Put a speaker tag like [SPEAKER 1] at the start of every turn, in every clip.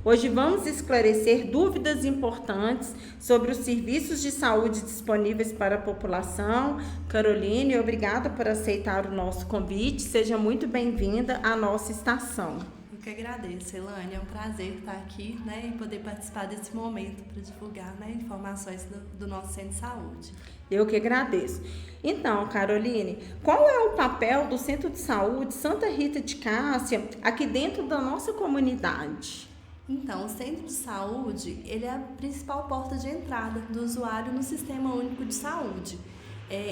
[SPEAKER 1] Hoje vamos esclarecer dúvidas importantes sobre os serviços de saúde disponíveis para a população. Caroline, obrigada por aceitar o nosso convite. Seja muito bem-vinda à nossa estação.
[SPEAKER 2] Eu que agradeço, Elaine. É um prazer estar aqui, e poder participar desse momento para divulgar, informações do nosso centro de saúde.
[SPEAKER 1] Eu que agradeço. Então, Caroline, qual é o papel do Centro de Saúde Santa Rita de Cássia aqui dentro da nossa comunidade?
[SPEAKER 2] Então, o centro de saúde, ele é a principal porta de entrada do usuário no Sistema Único de Saúde.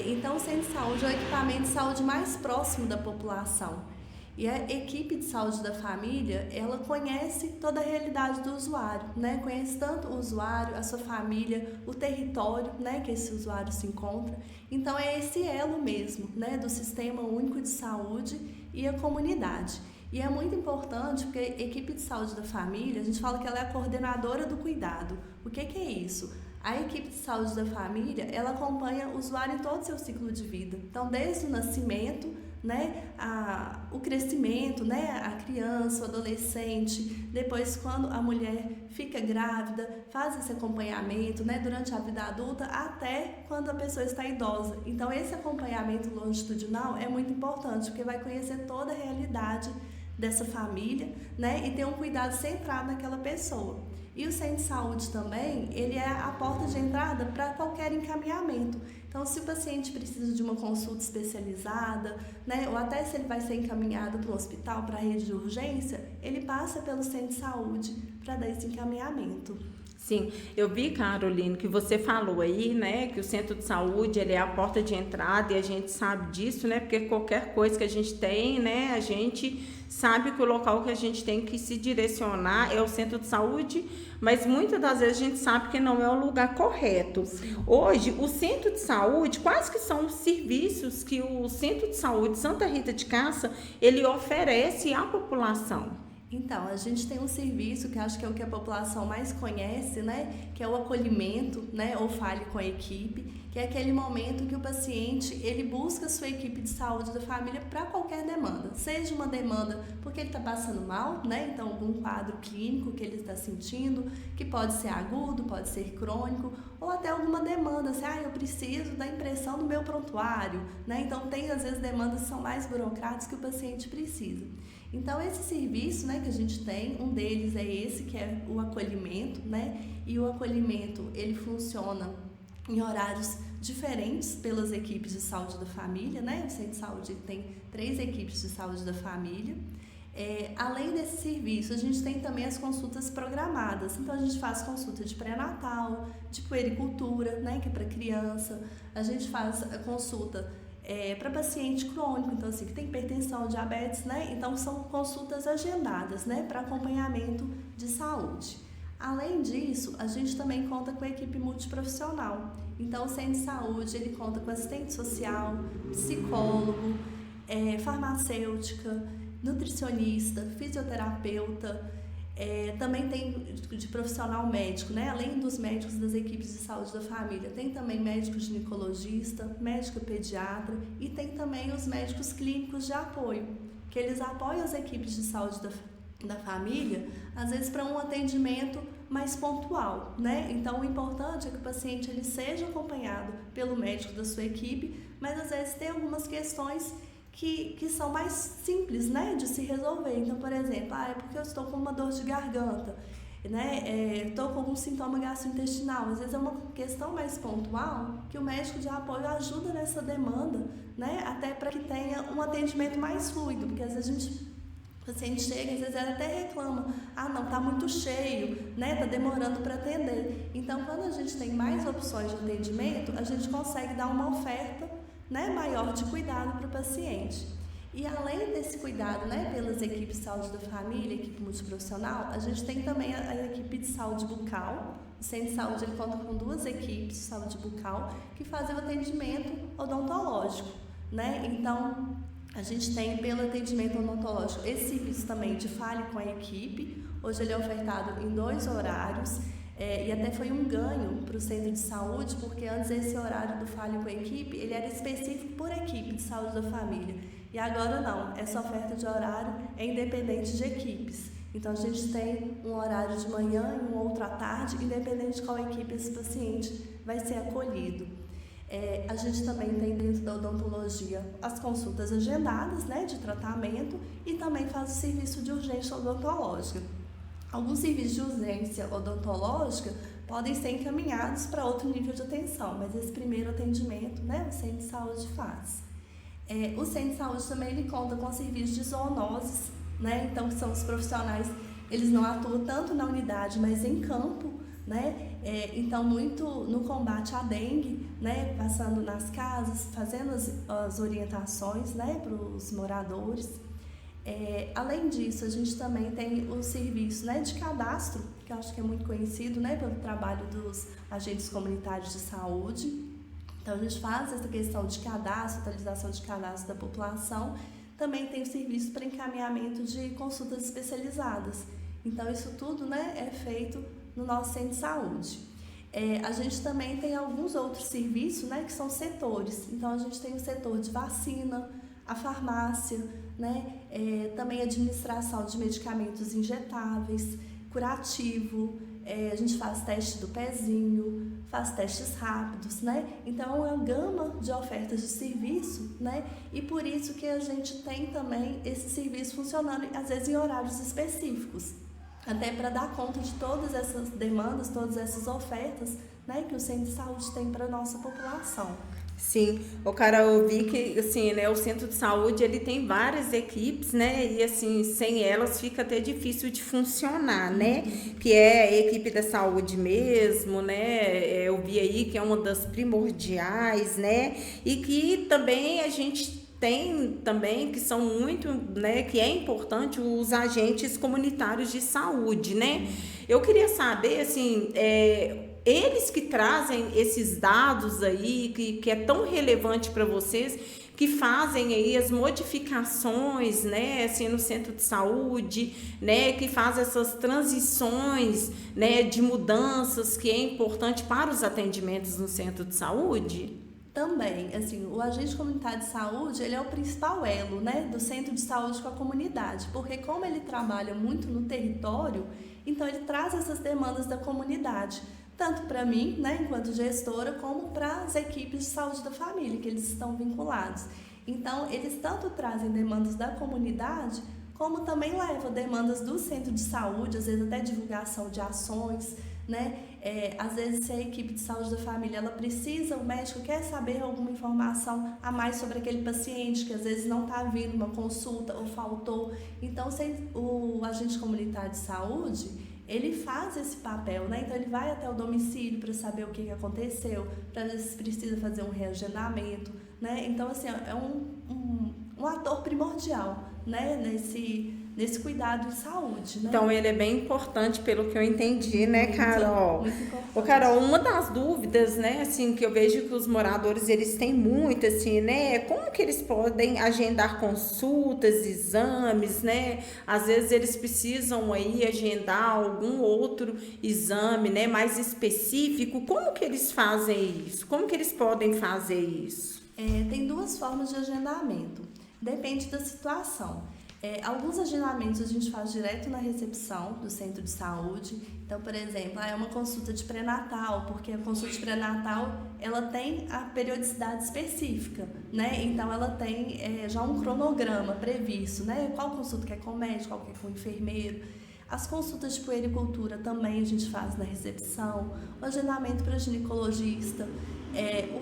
[SPEAKER 2] Então, o centro de saúde é o equipamento de saúde mais próximo da população. E a equipe de saúde da família, ela conhece toda a realidade do usuário, Conhece tanto o usuário, a sua família, o território, que esse usuário se encontra. Então, é esse elo mesmo, do Sistema Único de Saúde e a comunidade. E é muito importante porque a equipe de saúde da família, a gente fala que ela é a coordenadora do cuidado. O que é isso? A equipe de saúde da família, ela acompanha o usuário em todo o seu ciclo de vida. Então, desde o nascimento, o crescimento, a criança, o adolescente, depois quando a mulher fica grávida, faz esse acompanhamento, durante a vida adulta, até quando a pessoa está idosa. Então, esse acompanhamento longitudinal é muito importante, porque vai conhecer toda a realidade dessa família, e ter um cuidado centrado naquela pessoa. E o centro de saúde também, ele é a porta de entrada para qualquer encaminhamento. Então, se o paciente precisa de uma consulta especializada, ou até se ele vai ser encaminhado para um hospital, para a rede de urgência, ele passa pelo centro de saúde para dar esse encaminhamento.
[SPEAKER 1] Sim, eu vi, Caroline, que você falou aí, que o centro de saúde ele é a porta de entrada e a gente sabe disso, porque qualquer coisa que a gente tem, a gente sabe que o local que a gente tem que se direcionar é o centro de saúde, mas muitas das vezes a gente sabe que não é o lugar correto. Sim. Hoje, o centro de saúde, quais que são os serviços que o Centro de Saúde Santa Rita de Cássia, ele oferece à população?
[SPEAKER 2] Então, a gente tem um serviço que acho que é o que a população mais conhece, que é o acolhimento, ou fale com a equipe, que é aquele momento que o paciente, ele busca a sua equipe de saúde da família para qualquer demanda, seja uma demanda porque ele está passando mal, então algum quadro clínico que ele está sentindo, que pode ser agudo, pode ser crônico, ou até alguma demanda, assim, eu preciso da impressão do meu prontuário, Então tem às vezes demandas que são mais burocráticas que o paciente precisa. Então, esse serviço, que a gente tem, um deles é esse, que é o acolhimento, E o acolhimento, ele funciona em horários diferentes pelas equipes de saúde da família, O centro de saúde tem 3 equipes de saúde da família. Além desse serviço, a gente tem também as consultas programadas. Então, a gente faz consulta de pré-natal, de puericultura, que é para criança. A gente faz a consulta para paciente crônico, então assim, que tem hipertensão, diabetes, Então são consultas agendadas, para acompanhamento de saúde. Além disso, a gente também conta com a equipe multiprofissional. Então o centro de saúde, ele conta com assistente social, psicólogo, farmacêutica, nutricionista, fisioterapeuta. Também tem de profissional médico, além dos médicos das equipes de saúde da família, tem também médico ginecologista, médico pediatra e tem também os médicos clínicos de apoio, que eles apoiam as equipes de saúde da família, às vezes para um atendimento mais pontual, Então o importante é que o paciente ele seja acompanhado pelo médico da sua equipe, mas às vezes tem algumas questões que são mais simples, de se resolver. Então, por exemplo, é porque eu estou com uma dor de garganta, estou com algum sintoma gastrointestinal. Às vezes é uma questão mais pontual que o médico de apoio ajuda nessa demanda, até para que tenha um atendimento mais fluido, porque às vezes o paciente chega, às vezes ela até reclama, não, está muito cheio, está demorando para atender. Então, quando a gente tem mais opções de atendimento, a gente consegue dar uma oferta maior de cuidado para o paciente. E além desse cuidado pelas equipes de saúde da família, equipe multiprofissional, a gente tem também a equipe de saúde bucal. O centro de saúde ele conta com 2 equipes de saúde bucal que fazem o atendimento odontológico. Então, a gente tem pelo atendimento odontológico esse serviço também de fale com a equipe. Hoje ele é ofertado em 2 horários. E até foi um ganho para o centro de saúde, porque antes esse horário do Fale com a Equipe, ele era específico por equipe de saúde da família. E agora não, essa oferta de horário é independente de equipes. Então, a gente tem um horário de manhã e um outro à tarde, independente de qual equipe esse paciente vai ser acolhido. A gente também tem dentro da odontologia as consultas agendadas, né, de tratamento, e também faz o serviço de urgência odontológica. Alguns serviços de urgência odontológica podem ser encaminhados para outro nível de atenção, mas esse primeiro atendimento, né, o centro de saúde faz. O centro de saúde também ele conta com serviços de zoonoses, né, então que são os profissionais, eles não atuam tanto na unidade, mas em campo, né, então muito no combate à dengue, né, passando nas casas, fazendo as orientações, né, para os moradores. Além disso, a gente também tem o serviço, né, de cadastro, que eu acho que é muito conhecido, né, pelo trabalho dos agentes comunitários de saúde. Então, a gente faz essa questão de cadastro, atualização de cadastro da população. Também tem o serviço para encaminhamento de consultas especializadas. Então, isso tudo, né, é feito no nosso centro de saúde. A gente também tem alguns outros serviços, né, que são setores. Então, a gente tem o setor de vacina, a farmácia, né, também a administração de medicamentos injetáveis, curativo, a gente faz teste do pezinho, faz testes rápidos, né? Então, é uma gama de ofertas de serviço, né? E por isso que a gente tem também esse serviço funcionando, às vezes, em horários específicos, até para dar conta de todas essas demandas, todas essas ofertas, né, que o centro de saúde tem para a nossa população.
[SPEAKER 1] Sim, Carol, eu vi que assim, né, o centro de saúde ele tem várias equipes, né, e assim, sem elas fica até difícil de funcionar, né, que é a equipe da saúde mesmo, né, eu vi aí que é uma das primordiais, né, e que também a gente tem também que são muito, né, que é importante os agentes comunitários de saúde, né. Eu queria saber, assim, eles que trazem esses dados aí, que é tão relevante para vocês, que fazem aí as modificações, né, assim, no centro de saúde, né, que faz essas transições, né, de mudanças que é importante para os atendimentos no centro de saúde?
[SPEAKER 2] Também, assim, o agente comunitário de saúde, ele é o principal elo, né, do centro de saúde com a comunidade, porque como ele trabalha muito no território, então ele traz essas demandas da comunidade, tanto para mim, né, enquanto gestora, como para as equipes de saúde da família, que eles estão vinculados. Então, eles tanto trazem demandas da comunidade, como também levam demandas do centro de saúde, às vezes até divulgação de ações, né? Às vezes, se a equipe de saúde da família ela precisa, o médico quer saber alguma informação a mais sobre aquele paciente, que às vezes não está vindo uma consulta ou faltou. Então, o agente comunitário de saúde, ele faz esse papel, né? Então ele vai até o domicílio para saber o que aconteceu, para ver se precisa fazer um reagendamento, né? Então, assim, é um ator primordial, né? Nesse cuidado de saúde, né?
[SPEAKER 1] Então, ele é bem importante, pelo que eu entendi, né, Carol?
[SPEAKER 2] Muito importante.
[SPEAKER 1] Ô, Carol, uma das dúvidas, né, assim, que eu vejo que os moradores, eles têm muito, assim, né, como que eles podem agendar consultas, exames, né? Às vezes eles precisam aí agendar algum outro exame, né, mais específico. Como que eles fazem isso? Como que eles podem fazer isso?
[SPEAKER 2] Tem duas formas de agendamento. Depende da situação. Alguns agendamentos a gente faz direto na recepção do centro de saúde. Então, por exemplo, é uma consulta de pré-natal, porque a consulta de pré-natal ela tem a periodicidade específica, né? Então, ela tem já um cronograma previsto, né? Qual consulta que é com o médico, qual que é com o enfermeiro. As consultas de puericultura também a gente faz na recepção, o agendamento para ginecologista,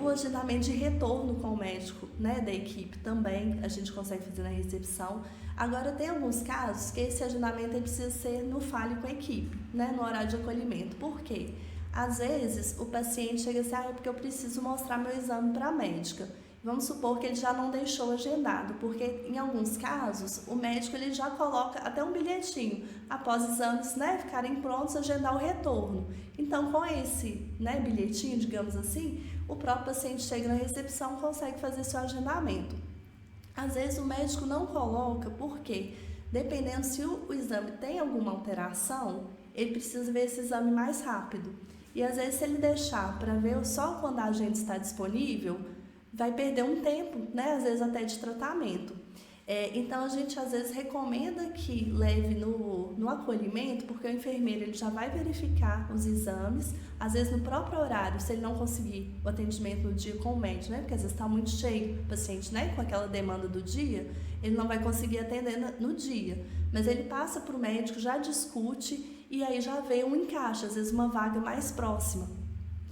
[SPEAKER 2] o agendamento de retorno com o médico, né, da equipe também a gente consegue fazer na recepção. Agora, tem alguns casos que esse agendamento precisa ser no fale com a equipe, né, no horário de acolhimento. Por quê? Às vezes, o paciente chega assim, é porque eu preciso mostrar meu exame para a médica. Vamos supor que ele já não deixou agendado, porque em alguns casos o médico ele já coloca até um bilhetinho após exames, né, ficarem prontos, agendar o retorno. Então, com esse, né, bilhetinho, digamos assim, o próprio paciente chega na recepção e consegue fazer seu agendamento. Às vezes o médico não coloca, porque dependendo se o exame tem alguma alteração, ele precisa ver esse exame mais rápido. E às vezes se ele deixar para ver só quando a agenda está disponível, vai perder um tempo, né? Às vezes até de tratamento. Então, a gente às vezes recomenda que leve no acolhimento, porque o enfermeiro ele já vai verificar os exames, às vezes no próprio horário, se ele não conseguir o atendimento no dia com o médico, né? Porque às vezes está muito cheio o paciente, né? Com aquela demanda do dia, ele não vai conseguir atender no dia. Mas ele passa para o médico, já discute e aí já vê um encaixe, às vezes uma vaga mais próxima.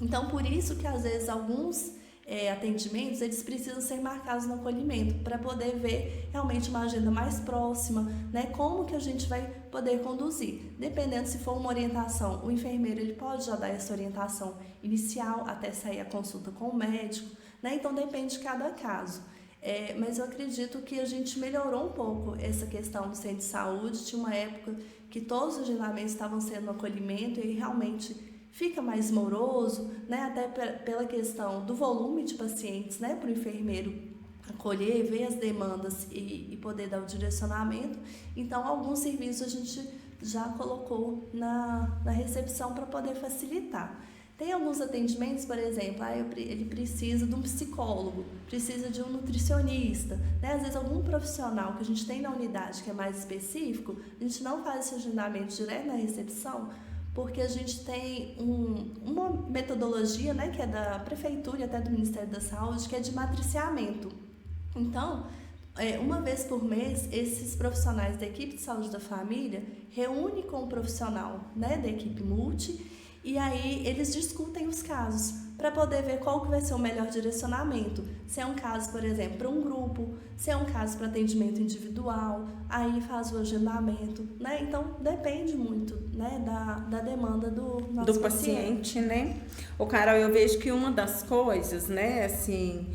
[SPEAKER 2] Então, por isso que às vezes alguns atendimentos, eles precisam ser marcados no acolhimento, para poder ver realmente uma agenda mais próxima, né? Como que a gente vai poder conduzir. Dependendo se for uma orientação, o enfermeiro ele pode já dar essa orientação inicial até sair a consulta com o médico, né? Então depende de cada caso. Mas eu acredito que a gente melhorou um pouco essa questão do centro de saúde. Tinha uma época que todos os agendamentos estavam sendo no acolhimento e realmente fica mais moroso, né? Até pela questão do volume de pacientes, né? Para o enfermeiro acolher, ver as demandas e poder dar o direcionamento. Então, alguns serviços a gente já colocou na recepção para poder facilitar. Tem alguns atendimentos, por exemplo, ele precisa de um psicólogo, precisa de um nutricionista, né? Às vezes algum profissional que a gente tem na unidade que é mais específico, a gente não faz esse agendamento direto na recepção, porque a gente tem uma metodologia, né, que é da Prefeitura e até do Ministério da Saúde, que é de matriciamento. Então, uma vez por mês, esses profissionais da equipe de saúde da família reúnem com o profissional, né, da equipe multi, e aí eles discutem os casos para poder ver qual que vai ser o melhor direcionamento. Se é um caso, por exemplo, para um grupo, se é um caso para atendimento individual, aí faz o agendamento, né? Então, depende muito, né, da demanda do nosso
[SPEAKER 1] paciente, né? Ô, Carol, eu vejo que uma das coisas, né, assim,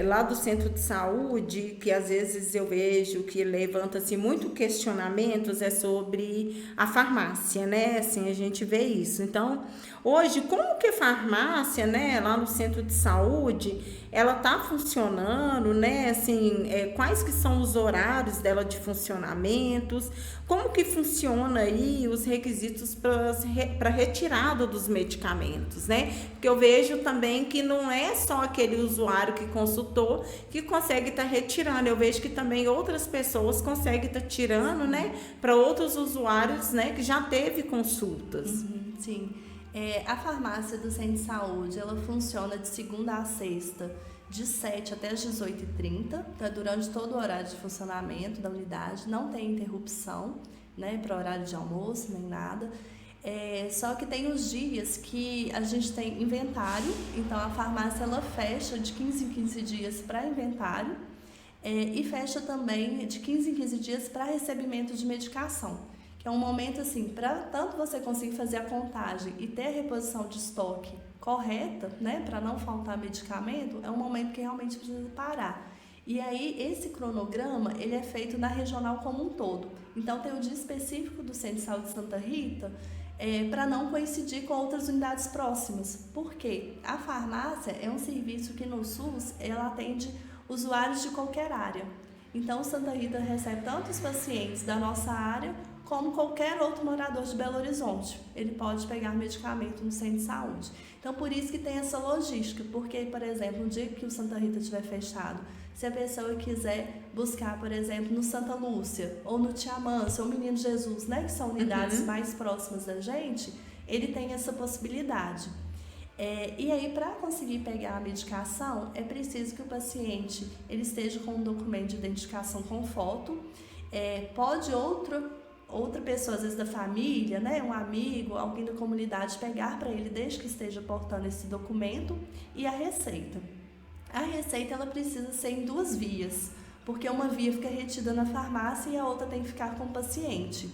[SPEAKER 1] lá do centro de saúde, que às vezes eu vejo que levanta-se muito questionamentos, é sobre a farmácia, né? Assim, a gente vê isso. Então, hoje, como que a farmácia, né, lá no centro de saúde, ela tá funcionando, né? Assim, quais que são os horários dela de funcionamentos? Como que funciona aí os requisitos para retirada dos medicamentos, né? Porque eu vejo também que não é só aquele usuário que consultou que consegue estar retirando. Eu vejo que também outras pessoas conseguem estar tirando, né, para outros usuários, né, que já teve consultas.
[SPEAKER 2] Sim. A farmácia do centro de saúde, ela funciona de segunda a sexta, de 7 até as 18h30, tá? Durante todo o horário de funcionamento da unidade, não tem interrupção, né, para horário de almoço, nem nada. Só que tem os dias que a gente tem inventário, então a farmácia ela fecha de 15 em 15 dias para inventário e fecha também de 15 em 15 dias para recebimento de medicação. Que é um momento assim, para tanto você conseguir fazer a contagem e ter a reposição de estoque correta, né, para não faltar medicamento, é um momento que realmente precisa parar. E aí, esse cronograma, ele é feito na regional como um todo. Então, tem o dia específico do Centro de Saúde de Santa Rita, para não coincidir com outras unidades próximas. Porque a farmácia é um serviço que no SUS, ela atende usuários de qualquer área. Então, Santa Rita recebe tanto os pacientes da nossa área, como qualquer outro morador de Belo Horizonte. Ele pode pegar medicamento no centro de saúde. Então, por isso que tem essa logística, porque, por exemplo, no dia que o Santa Rita estiver fechado, se a pessoa quiser buscar, por exemplo, no Santa Lúcia, ou no Tiamãncia, ou Menino Jesus, né, que são unidades mais próximas da gente, ele tem essa possibilidade. E aí, para conseguir pegar a medicação, é preciso que o paciente ele esteja com um documento de identificação com foto, pode outra pessoa, às vezes da família, né, um amigo, alguém da comunidade, pegar para ele desde que esteja portando esse documento, e a receita. A receita ela precisa ser em 2 vias, porque uma via fica retida na farmácia e a outra tem que ficar com o paciente.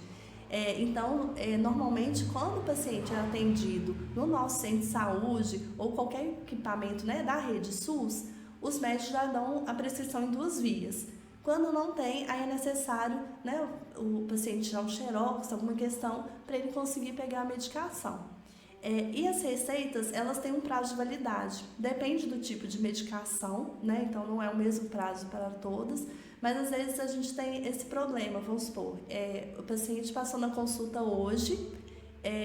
[SPEAKER 2] Então, normalmente, quando o paciente é atendido no nosso centro de saúde ou qualquer equipamento, né, da rede SUS, os médicos já dão a prescrição em 2 vias. Quando não tem, aí é necessário, né, o paciente tirar um xerox, alguma questão, para ele conseguir pegar a medicação. E as receitas, elas têm um prazo de validade. Depende do tipo de medicação, né? Então não é o mesmo prazo para todas, mas às vezes a gente tem esse problema, vamos supor, o paciente passou na consulta hoje,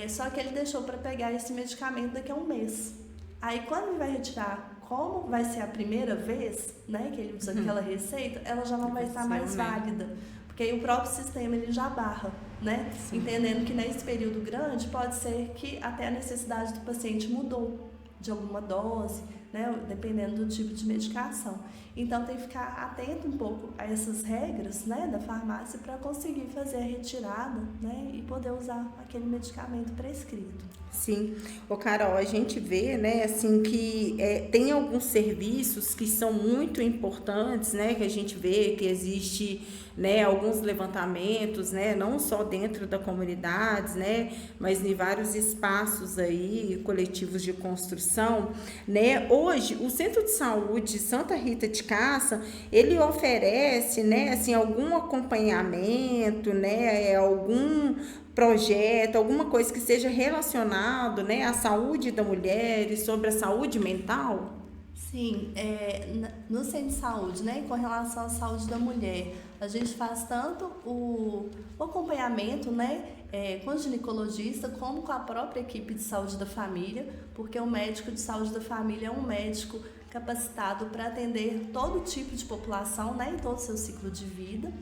[SPEAKER 2] só que ele deixou para pegar esse medicamento daqui a um mês. Aí quando ele vai retirar como vai ser a primeira vez, né, que ele usa aquela receita, ela já não vai estar mais válida. Porque aí o próprio sistema ele já barra, né? Sim. Entendendo que nesse período grande pode ser que até a necessidade do paciente mudou de alguma dose, né? Dependendo do tipo de medicação. Então tem que ficar atento um pouco a essas regras, né, da farmácia para conseguir fazer a retirada, né, e poder usar aquele medicamento prescrito.
[SPEAKER 1] Sim, Carol, a gente vê, né, assim, que tem alguns serviços que são muito importantes, né, que a gente vê que existe, né, alguns levantamentos, né, não só dentro da comunidade, né, mas em vários espaços aí, coletivos de construção, né. Hoje, o Centro de Saúde Santa Rita de Cássia, ele oferece, né, assim, algum acompanhamento, né, algum projeto, alguma coisa que seja relacionado, né, à saúde da mulher e sobre a saúde mental?
[SPEAKER 2] Sim, no centro de saúde, né, com relação à saúde da mulher, a gente faz tanto o acompanhamento, né, com o ginecologista, como com a própria equipe de saúde da família, porque o médico de saúde da família é um médico capacitado para atender todo tipo de população, né, em todo o seu ciclo de vida.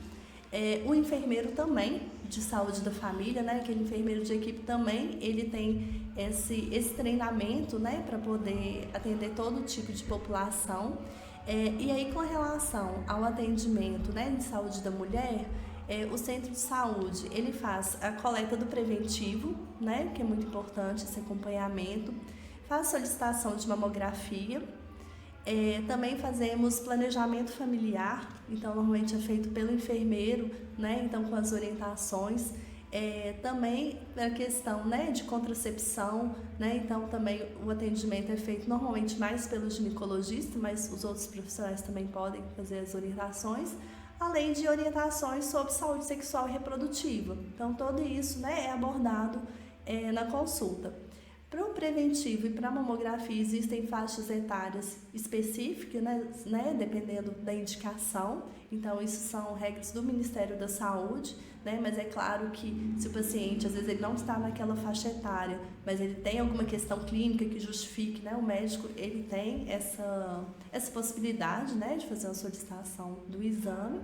[SPEAKER 2] O enfermeiro também, de saúde da família, né, aquele enfermeiro de equipe também, ele tem esse treinamento, né, para poder atender todo tipo de população. E aí, com relação ao atendimento, né, de saúde da mulher, o centro de saúde, ele faz a coleta do preventivo, né, que é muito importante esse acompanhamento, faz solicitação de mamografia. Também fazemos planejamento familiar, então normalmente é feito pelo enfermeiro, né? Então com as orientações. Também a questão, né, de contracepção, né? Então também o atendimento é feito normalmente mais pelo ginecologista, mas os outros profissionais também podem fazer as orientações, além de orientações sobre saúde sexual e reprodutiva. Então tudo isso, né, é abordado na consulta. Para o preventivo e para a mamografia existem faixas etárias específicas, né, dependendo da indicação. Então, isso são regras do Ministério da Saúde, né, mas é claro que se o paciente, às vezes, ele não está naquela faixa etária, mas ele tem alguma questão clínica que justifique, né, o médico ele tem essa possibilidade, né, de fazer uma solicitação do exame.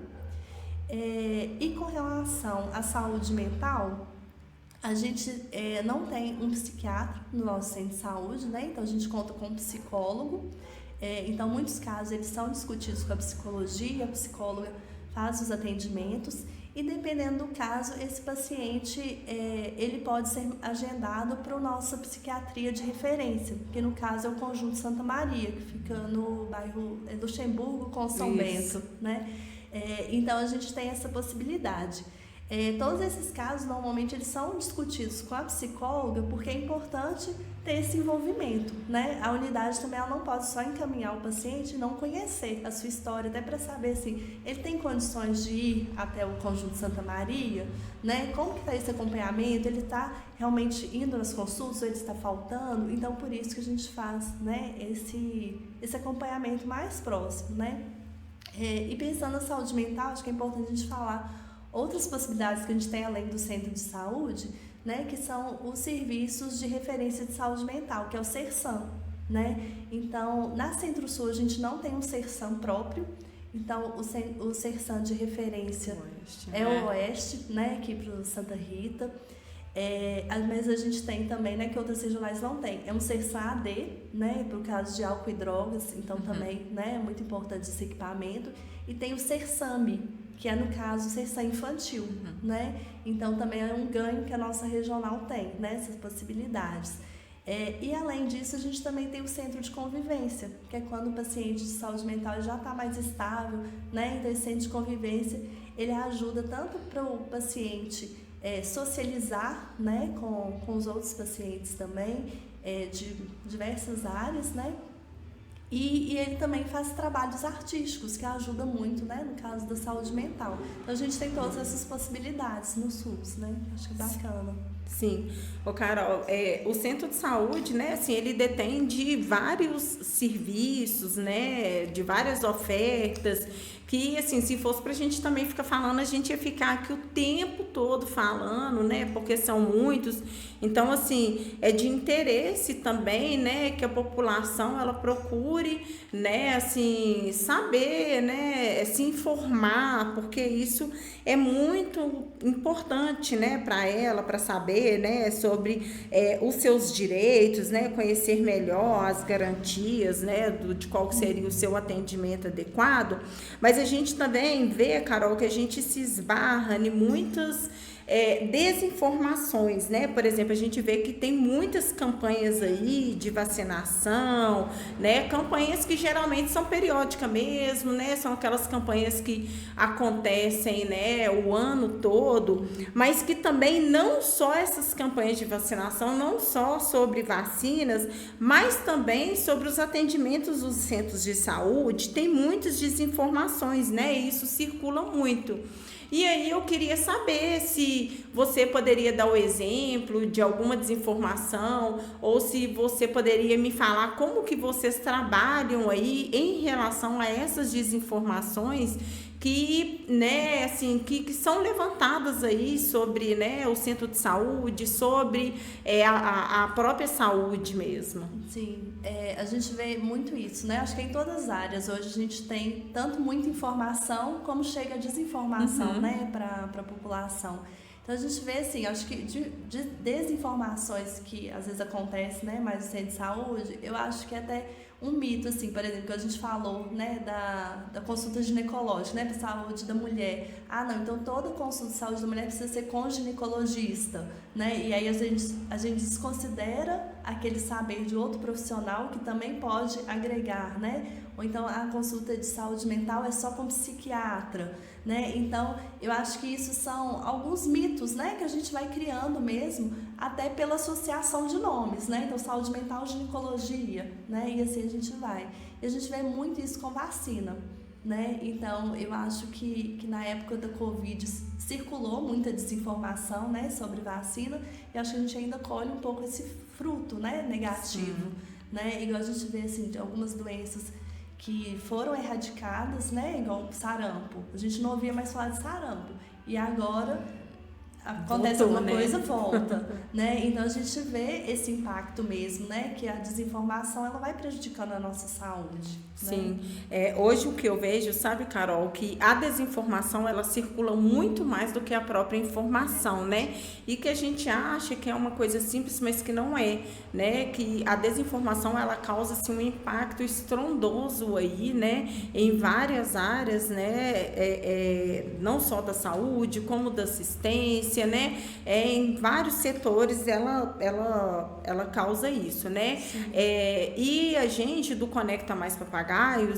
[SPEAKER 2] E com relação à saúde mental, a gente não tem um psiquiatra no nosso centro de saúde, né? Então a gente conta com um psicólogo. Então, muitos casos eles são discutidos com a psicologia, a psicóloga faz os atendimentos e, dependendo do caso, esse paciente ele pode ser agendado para a nossa psiquiatria de referência, que no caso é o Conjunto Santa Maria, que fica no bairro Luxemburgo com São Bento, né? Então a gente tem essa possibilidade. Todos esses casos, normalmente, eles são discutidos com a psicóloga porque é importante ter esse envolvimento, né? A unidade também ela não pode só encaminhar o paciente e não conhecer a sua história, até para saber assim, ele tem condições de ir até o Conjunto Santa Maria, né? Como que está esse acompanhamento? Ele está realmente indo nas consultas ou ele está faltando? Então, por isso que a gente faz, né, esse acompanhamento mais próximo, né? E pensando na saúde mental, acho que é importante a gente falar outras possibilidades que a gente tem além do centro de saúde, né, que são os serviços de referência de saúde mental, que é o CERSAM, né? Então, na Centro-Sul a gente não tem um CERSAM próprio, então o CERSAM de referência o Oeste, né, aqui para o Santa Rita. Mas a gente tem também, né, que outras regionais não tem. É um CERSAM AD, né, para o caso de álcool e drogas, então também, né, é muito importante esse equipamento. E tem o CERSAMI, que é, no caso, CERSAM infantil, né? Então, também é um ganho que a nossa regional tem, né? Essas possibilidades. E, além disso, a gente também tem o centro de convivência, que é quando o paciente de saúde mental já está mais estável, né? Então, esse centro de convivência, ele ajuda tanto para o paciente socializar, né? Com os outros pacientes também, de diversas áreas, né? E ele também faz trabalhos artísticos, que ajuda muito, né, no caso da saúde mental. Então, a gente tem todas essas possibilidades no SUS, né? Acho que é bacana.
[SPEAKER 1] Sim. Carol, o centro de saúde, né, assim, ele detém de vários serviços, né, de várias ofertas que, assim, se fosse pra gente também ficar falando, a gente ia ficar aqui o tempo todo falando, né, porque são muitos. Então, assim, é de interesse também, né, que a população, ela procure, né, assim, saber, né, se informar, porque isso é muito importante, né, para ela, para saber, né, sobre os seus direitos, né, conhecer melhor as garantias, né, de qual seria o seu atendimento adequado. Mas a gente também vê, Carol, que a gente se esbarra em muitas desinformações, né? Por exemplo, a gente vê que tem muitas campanhas aí de vacinação, né? Campanhas que geralmente são periódicas mesmo, né? São aquelas campanhas que acontecem, né, o ano todo, mas que também não só essas campanhas de vacinação, não só sobre vacinas, mas também sobre os atendimentos dos centros de saúde, tem muitas desinformações, né? E isso circula muito. E aí eu queria saber se você poderia dar o exemplo de alguma desinformação ou se você poderia me falar como que vocês trabalham aí em relação a essas desinformações que, né, assim, que são levantadas aí sobre, né, o centro de saúde, sobre a própria saúde mesmo.
[SPEAKER 2] Sim, a gente vê muito isso, né? Acho que em todas as áreas hoje a gente tem tanto muita informação como chega a desinformação, né, para a população. Então a gente vê assim, acho que de desinformações que às vezes acontecem, né, mais no centro de saúde, eu acho que é até um mito, assim, por exemplo, que a gente falou, né, da consulta ginecológica, né, para saúde da mulher. Ah, não, então toda consulta de saúde da mulher precisa ser com ginecologista, né, e aí a gente desconsidera aquele saber de outro profissional que também pode agregar, né, ou então a consulta de saúde mental é só com psiquiatra, né, então eu acho que isso são alguns mitos, né, que a gente vai criando mesmo, até pela associação de nomes, né, então saúde mental, ginecologia, né, e assim a gente vai. E a gente vê muito isso com vacina, né, então eu acho que na época da Covid circulou muita desinformação, né, sobre vacina, e acho que a gente ainda colhe um pouco esse fruto, né, negativo, né, igual a gente vê assim, de algumas doenças que foram erradicadas, né, igual sarampo. A gente não ouvia mais falar de sarampo. E agora acontece alguma coisa, volta, né? Então a gente vê esse impacto mesmo, né? Que a desinformação ela vai prejudicando a nossa saúde.
[SPEAKER 1] Sim, hoje o que eu vejo, sabe, Carol, que a desinformação ela circula muito mais do que a própria informação, né? E que a gente acha que é uma coisa simples, mas que não é, né? Que a desinformação ela causa assim, um impacto estrondoso aí, né? Em várias áreas, né? Não só da saúde, como da assistência, né? Em vários setores ela causa isso, né? E a gente do Conecta Mais Papagaios,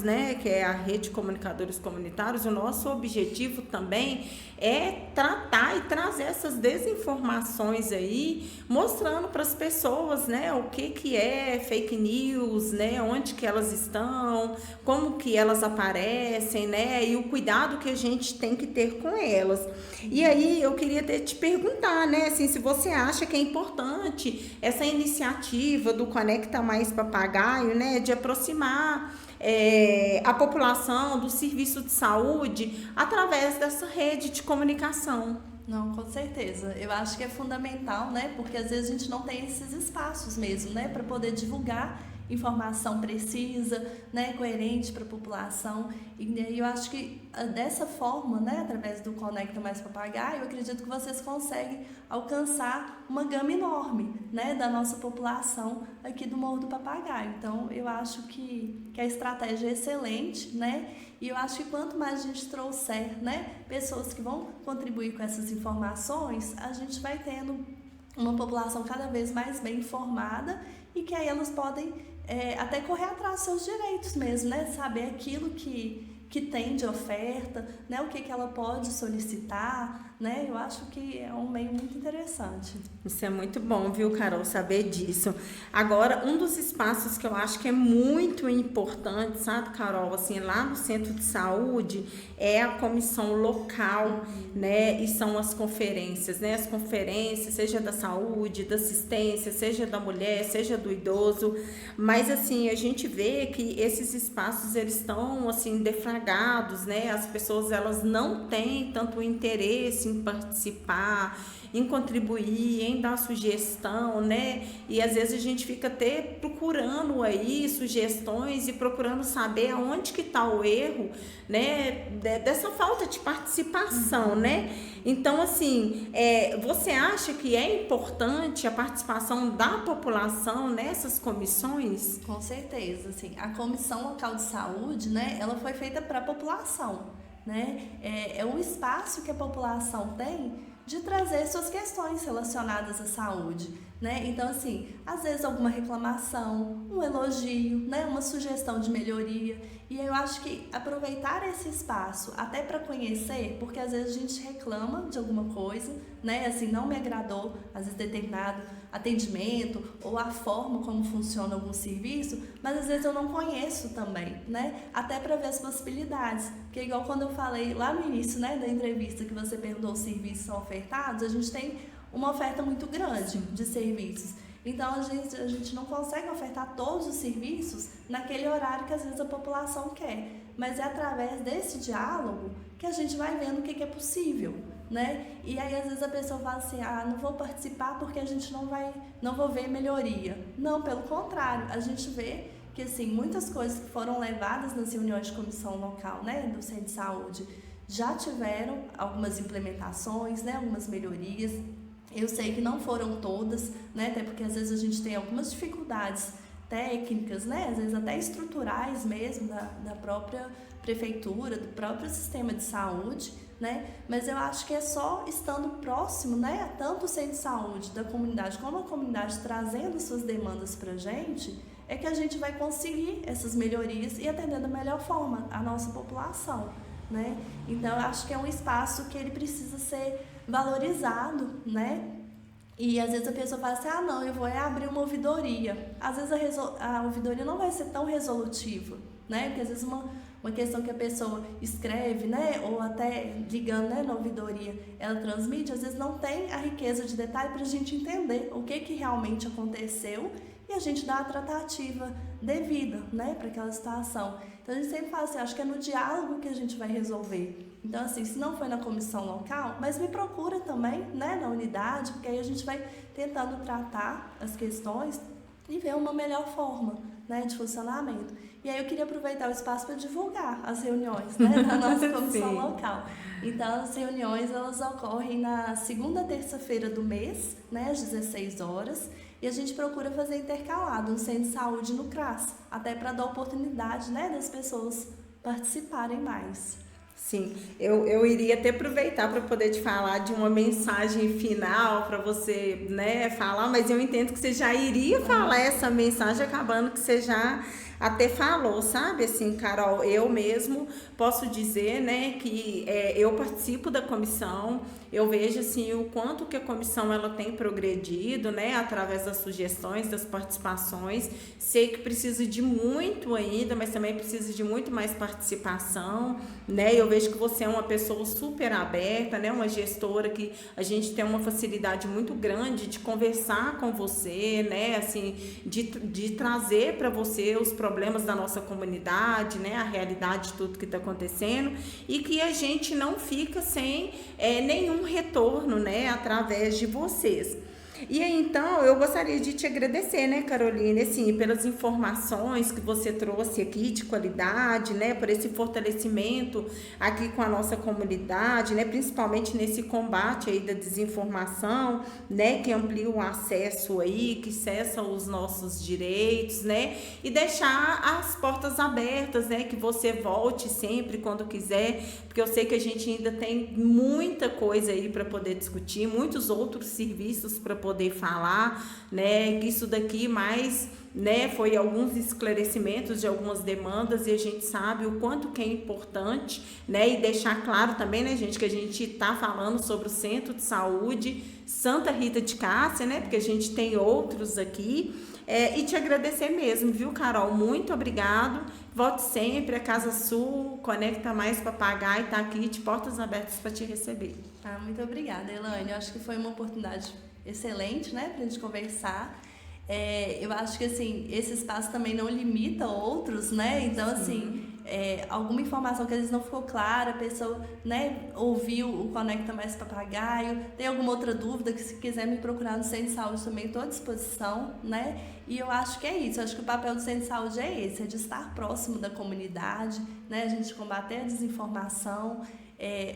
[SPEAKER 1] né, que é a rede de comunicadores comunitários, o nosso objetivo também é tratar e trazer essas desinformações aí, mostrando para as pessoas, né, o que é fake news, né, onde que elas estão, como que elas aparecem, né, e o cuidado que a gente tem que ter com elas. E aí eu queria te perguntar, né, assim, se você acha que é importante essa iniciativa do Conecta Mais Papagaio, né, de aproximar a população do serviço de saúde através dessa rede de comunicação.
[SPEAKER 2] Não, com certeza. Eu acho que é fundamental, né? Porque às vezes a gente não tem esses espaços mesmo, né? Para poder divulgar informação precisa, né, coerente para a população. E aí eu acho que dessa forma, né, através do Conecta Mais Papagaio, eu acredito que vocês conseguem alcançar uma gama enorme, né, da nossa população aqui do Morro do Papagaio. Então eu acho que a estratégia é excelente, né? E eu acho que quanto mais a gente trouxer, né, pessoas que vão contribuir com essas informações, a gente vai tendo uma população cada vez mais bem informada e que aí elas podem até correr atrás dos seus direitos mesmo, né? Saber aquilo que tem de oferta, né? O que ela pode solicitar, né? Eu acho que é um meio muito interessante.
[SPEAKER 1] Isso é muito bom, viu, Carol, saber disso. Agora, um dos espaços que eu acho que é muito importante, sabe, Carol, assim, lá no centro de saúde, é a comissão local, né? E são as conferências, né? As conferências, seja da saúde, da assistência, seja da mulher, seja do idoso. Mas, assim, a gente vê que esses espaços, eles estão, assim, deflagrados postergados, né? As pessoas elas não têm tanto interesse em participar, em contribuir, em dar sugestão, né? E às vezes a gente fica até procurando aí sugestões e procurando saber aonde que está o erro, né? Dessa falta de participação, né? Então, assim, você acha que é importante a participação da população nessas comissões?
[SPEAKER 2] Com certeza, assim, a Comissão Local de Saúde, né, ela foi feita para a população, né? É o espaço que a população tem de trazer suas questões relacionadas à saúde, né? Então, assim, às vezes alguma reclamação, um elogio, né? Uma sugestão de melhoria. E eu acho que aproveitar esse espaço até para conhecer, porque às vezes a gente reclama de alguma coisa, né? Assim, não me agradou, às vezes determinado atendimento ou a forma como funciona algum serviço, mas às vezes eu não conheço também, né? Até para ver as possibilidades. Porque igual quando eu falei lá no início, né, da entrevista que você perguntou os serviços são ofertados, a gente tem uma oferta muito grande de serviços. Então a gente não consegue ofertar todos os serviços naquele horário que às vezes a população quer. Mas é através desse diálogo que a gente vai vendo o que é possível, né? E aí às vezes a pessoa fala assim, não vou participar porque a gente não vou ver melhoria. Não, pelo contrário, a gente vê que assim, muitas coisas que foram levadas nas reuniões de comissão local, né, do Centro de Saúde, já tiveram algumas implementações, né, algumas melhorias. Eu sei que não foram todas, né, até porque às vezes a gente tem algumas dificuldades técnicas, né, às vezes até estruturais mesmo da própria prefeitura, do próprio sistema de saúde, né, mas eu acho que é só estando próximo, né, tanto o centro de saúde da comunidade como a comunidade trazendo suas demandas para a gente, é que a gente vai conseguir essas melhorias e atender da melhor forma a nossa população, né? Então eu acho que é um espaço que ele precisa ser valorizado, né? E às vezes a pessoa fala assim, não, eu vou abrir uma ouvidoria. Às vezes a ouvidoria não vai ser tão resolutiva, né? Porque às vezes uma questão que a pessoa escreve, né? Ou até ligando, né, na ouvidoria, ela transmite, às vezes não tem a riqueza de detalhe para a gente entender o que realmente aconteceu e a gente dá a tratativa devida, né, para aquela situação. Então a gente sempre fala assim, acho que é no diálogo que a gente vai resolver. Então assim, se não foi na comissão local, mas me procura também, né, na unidade, porque aí a gente vai tentando tratar as questões e ver uma melhor forma, né, de funcionamento. E aí eu queria aproveitar o espaço para divulgar as reuniões, né, da nossa comissão local. Então as reuniões elas ocorrem na segunda terça-feira do mês, né, às 16 horas. E a gente procura fazer intercalado no centro de saúde e no CRAS, até para dar oportunidade, né, das pessoas participarem mais.
[SPEAKER 1] Sim, eu iria até aproveitar para poder te falar de uma mensagem final para você, né, falar, mas eu entendo que você já iria falar essa mensagem, acabando que você já até falou, sabe? Assim, Carol, eu mesmo posso dizer, né, que eu participo da comissão, eu vejo, assim, o quanto que a comissão ela tem progredido, né, através das sugestões, das participações. Sei que precisa de muito ainda, mas também precisa de muito mais participação, né? Eu vejo que você é uma pessoa super aberta, né, uma gestora que a gente tem uma facilidade muito grande de conversar com você, né, assim, de trazer para você os problemas da nossa comunidade, né, a realidade de tudo que está acontecendo, e que a gente não fica sem nenhum retorno, né, através de vocês. E aí, então, eu gostaria de te agradecer, né, Caroline, assim, pelas informações que você trouxe aqui de qualidade, né, por esse fortalecimento aqui com a nossa comunidade, né, principalmente nesse combate aí da desinformação, né, que amplia o acesso aí, que cessa os nossos direitos, né, e deixar as portas abertas, né, que você volte sempre quando quiser, porque eu sei que a gente ainda tem muita coisa aí para poder discutir, muitos outros serviços para poder falar, né, que isso daqui mais, né, foi alguns esclarecimentos de algumas demandas e a gente sabe o quanto que é importante, né, e deixar claro também, né, gente, que a gente está falando sobre o Centro de Saúde Santa Rita de Cássia, né, porque a gente tem outros aqui, e te agradecer mesmo, viu, Carol? Muito obrigado. Volte sempre, a Casa Sul, Conecta Mais Papagaio está aqui de portas abertas para te receber.
[SPEAKER 2] Muito obrigada, Elaine. Eu acho que foi uma oportunidade excelente, né, para a gente conversar. Eu acho que, assim, esse espaço também não limita outros, né? Então, assim, alguma informação que às vezes não ficou clara, a pessoa, né, ouviu o Conecta Mais Papagaio, tem alguma outra dúvida, que se quiser me procurar no Centro de Saúde também estou à disposição, né? E eu acho que é isso, eu acho que o papel do Centro de Saúde é esse, é de estar próximo da comunidade, né? A gente combater a desinformação,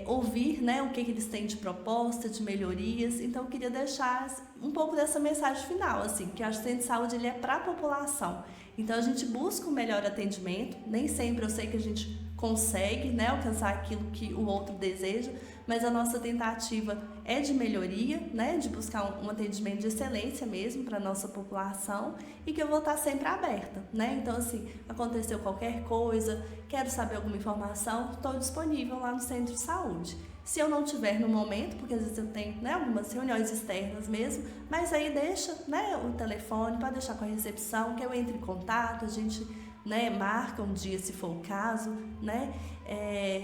[SPEAKER 2] ouvir, né, o que eles têm de proposta, de melhorias. Então eu queria deixar um pouco dessa mensagem final, assim, que eu acho que o Centro de Saúde ele é para a população. Então a gente busca um melhor atendimento, nem sempre eu sei que a gente consegue, né, alcançar aquilo que o outro deseja, mas a nossa tentativa é de melhoria, né, de buscar um atendimento de excelência mesmo para a nossa população, e que eu vou estar sempre aberta, né? Então, assim, aconteceu qualquer coisa, quero saber alguma informação, estou disponível lá no Centro de Saúde. Se eu não tiver no momento, porque às vezes eu tenho, né, algumas reuniões externas mesmo, mas aí deixa, né, o telefone, pode deixar com a recepção, que eu entre em contato, a gente, né, marca um dia se for o caso, né?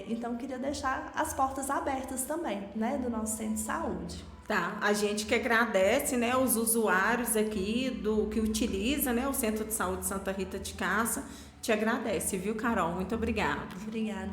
[SPEAKER 2] Então queria deixar as portas abertas também, né, do nosso Centro de Saúde.
[SPEAKER 1] Tá, a gente que agradece, né, os usuários aqui que utiliza, né, o Centro de Saúde Santa Rita de Cássia, te agradece, viu, Carol? Muito obrigada.
[SPEAKER 2] Obrigada.